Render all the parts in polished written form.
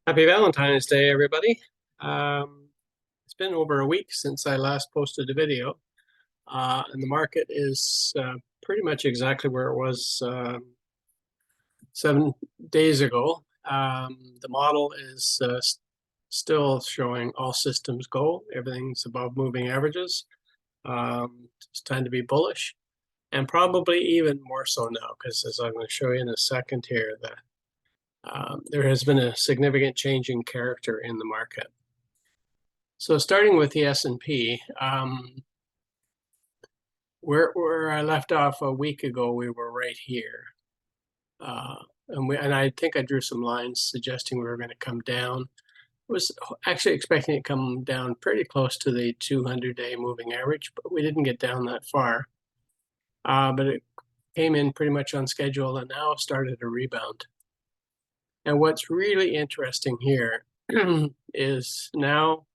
Happy Valentine's Day, everybody. It's been over a week since I last posted a video, and the market is pretty much exactly where it was 7 days ago. The model is still showing all systems go. Everything's above moving averages. It's time to be bullish, and probably even more so now, because as I'm going to show you in a second here, that there has been a significant change in character in the market. So starting with the S&P, where I left off a week ago, we were right here. And I think I drew some lines suggesting we were going to come down. I was actually expecting it to come down pretty close to the 200-day moving average, but we didn't get down that far. But it came in pretty much on schedule and now started a rebound. And what's really interesting here is now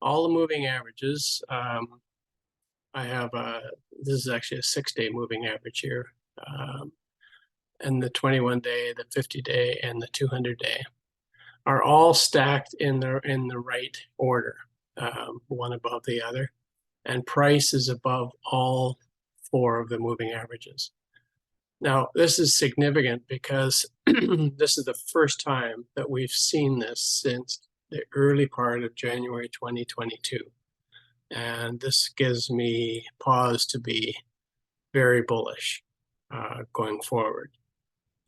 all the moving averages. I have this is actually a 6-day moving average here, and the 21-day, the 50-day, and the 200-day are all stacked in the right order, one above the other, and price is above all 4 of the moving averages. Now, this is significant because this is the first time that we've seen this since the early part of January 2022. And this gives me pause to be very bullish going forward.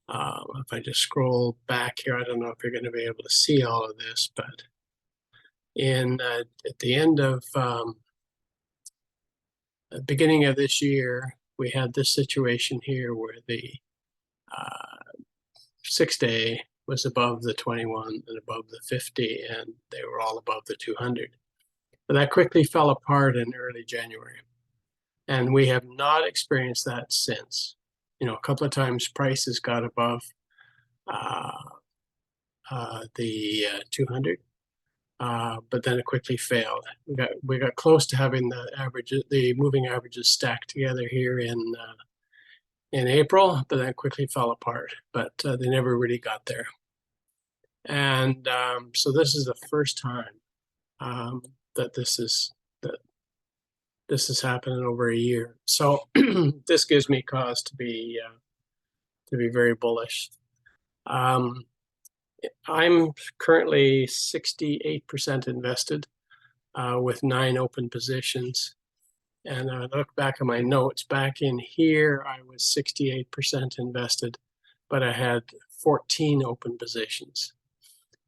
If I just scroll back here, I don't know if you're going to be able to see all of this, but at the end of the beginning of this year, we had this situation here where the 6-day was above the 21 and above the 50, and they were all above the 200. But that quickly fell apart in early January, and we have not experienced that since. A couple of times prices got above the 200, but then it quickly failed. We got close to having the moving averages stacked together here in April, but then quickly fell apart. But they never really got there. And so this is the first time that this is happening over a year. So this gives me cause to be very bullish. I'm currently 68% invested with 9 open positions. And I look back at my notes. Back in here, I was 68% invested, but I had 14 open positions.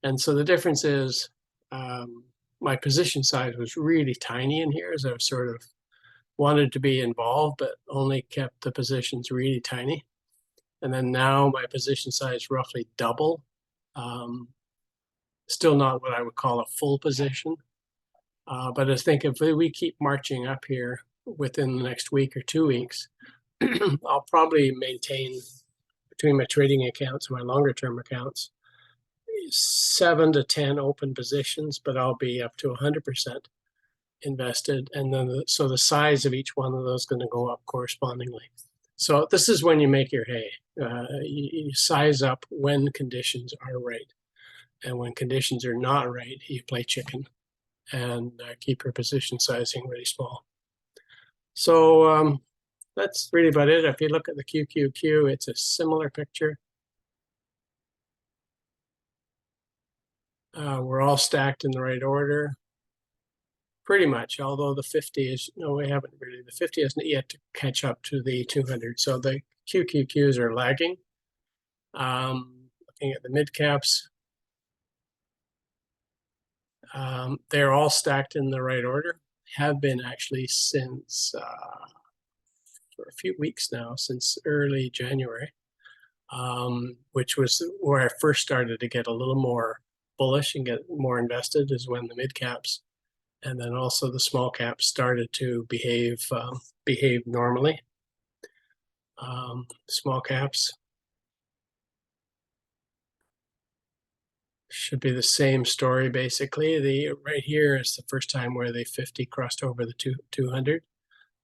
And so the difference is my position size was really tiny in here, as I sort of wanted to be involved, but only kept the positions really tiny. And then now my position size roughly double. Still not what I would call a full position. But I think if we keep marching up here within the next week or 2 weeks, I'll probably maintain between my trading accounts and my longer term accounts 7 to 10 open positions, but I'll be up to 100% invested. And then so the size of each one of those is going to go up correspondingly. So this is when you make your hay. You size up when conditions are right. And when conditions are not right, you play chicken and keep your position sizing really small. So that's really about it. If you look at the QQQ, it's a similar picture. We're all stacked in the right order, pretty much, although the 50 is, no, we haven't really. The 50 hasn't yet to catch up to the 200. So the QQQs are lagging. Looking at the mid caps, they're all stacked in the right order, have been actually since for a few weeks now, since early January, which was where I first started to get a little more bullish and get more invested, is when the mid caps and then also the small caps started to behave normally. Small caps should be the same story basically. Right here is the first time where the 50 crossed over the 200,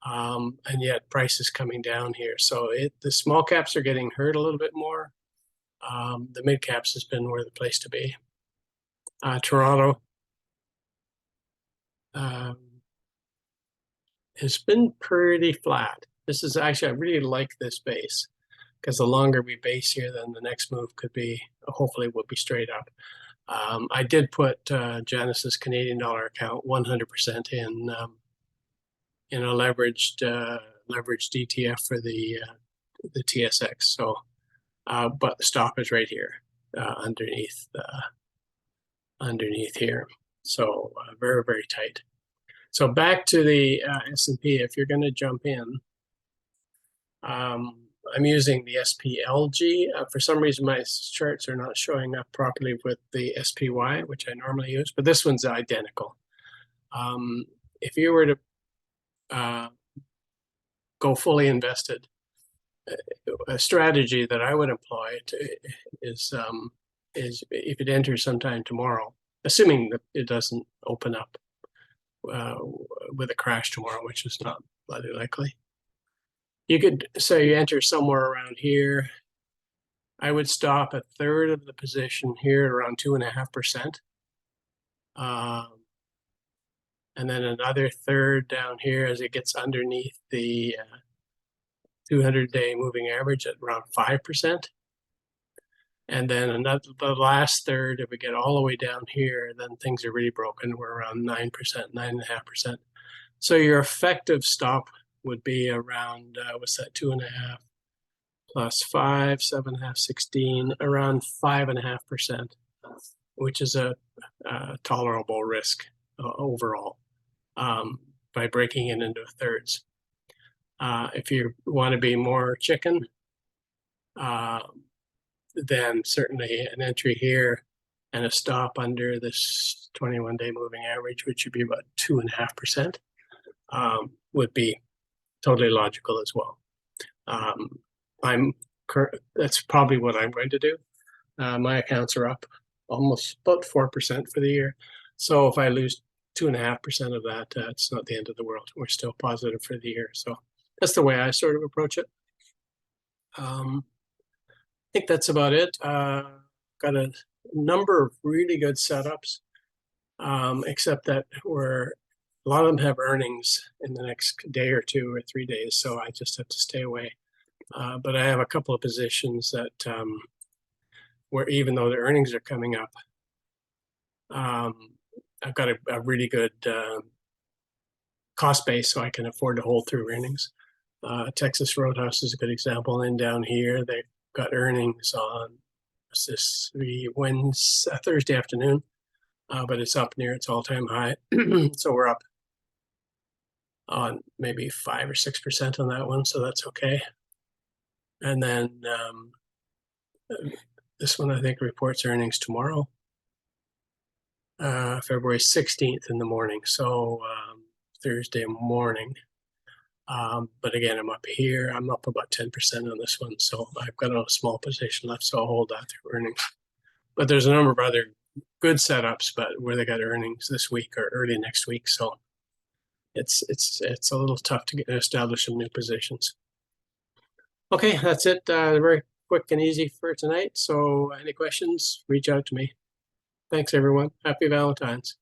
and yet price is coming down here. So the small caps are getting hurt a little bit more. The mid caps has been where the place to be. Toronto has been pretty flat. This is actually, I really like this base because the longer we base here, then the next move could be, hopefully will be straight up. I did put Janus's Canadian dollar account 100% in a leveraged ETF for the TSX. So, but the stop is right here underneath here. So very, very tight. So back to the S&P. If you're going to jump in, I'm using the SPLG. For some reason, my charts are not showing up properly with the SPY, which I normally use, but this one's identical. If you were to go fully invested, a strategy that I would employ is if it enters sometime tomorrow, assuming that it doesn't open up with a crash tomorrow, which is not bloody likely. You could say you enter somewhere around here. I would stop a third of the position here around 2.5%. And then another third down here as it gets underneath the 200-day moving average at around 5%. And then the last third, if we get all the way down here, then things are really broken. We're around 9%, 9.5%. So your effective stop would be around, what's that, 2.5 plus 5, 7.5, 16, around 5.5%, which is a tolerable risk overall by breaking it into thirds. If you want to be more chicken, then certainly an entry here and a stop under this 21-day moving average, which would be about 2.5%, would be totally logical as well. That's probably what I'm going to do. My accounts are up almost about 4% for the year. So if I lose 2.5% of that, it's not the end of the world. We're still positive for the year. So that's the way I sort of approach it. I think that's about it. Got a number of really good setups, except that a lot of them have earnings in the next day or 2 or 3 days, so I just have to stay away. But I have a couple of positions that where even though the earnings are coming up, I've got a really good cost base, so I can afford to hold through earnings. Texas Roadhouse is a good example. And down here, they've got earnings on Thursday afternoon, but it's up near its all-time high. So we're up on maybe 5 or 6% on that one, so that's okay. And then this one I think reports earnings tomorrow, February 16th in the morning, so Thursday morning. But again, I'm up here. I'm up about 10% on this one, so I've got a small position left, so I'll hold that through earnings. But there's a number of other good setups, but where they got earnings this week or early next week, so it's a little tough to establish some new positions. Okay, that's it. Very quick and easy for tonight. So any questions, reach out to me. Thanks, everyone. Happy Valentine's.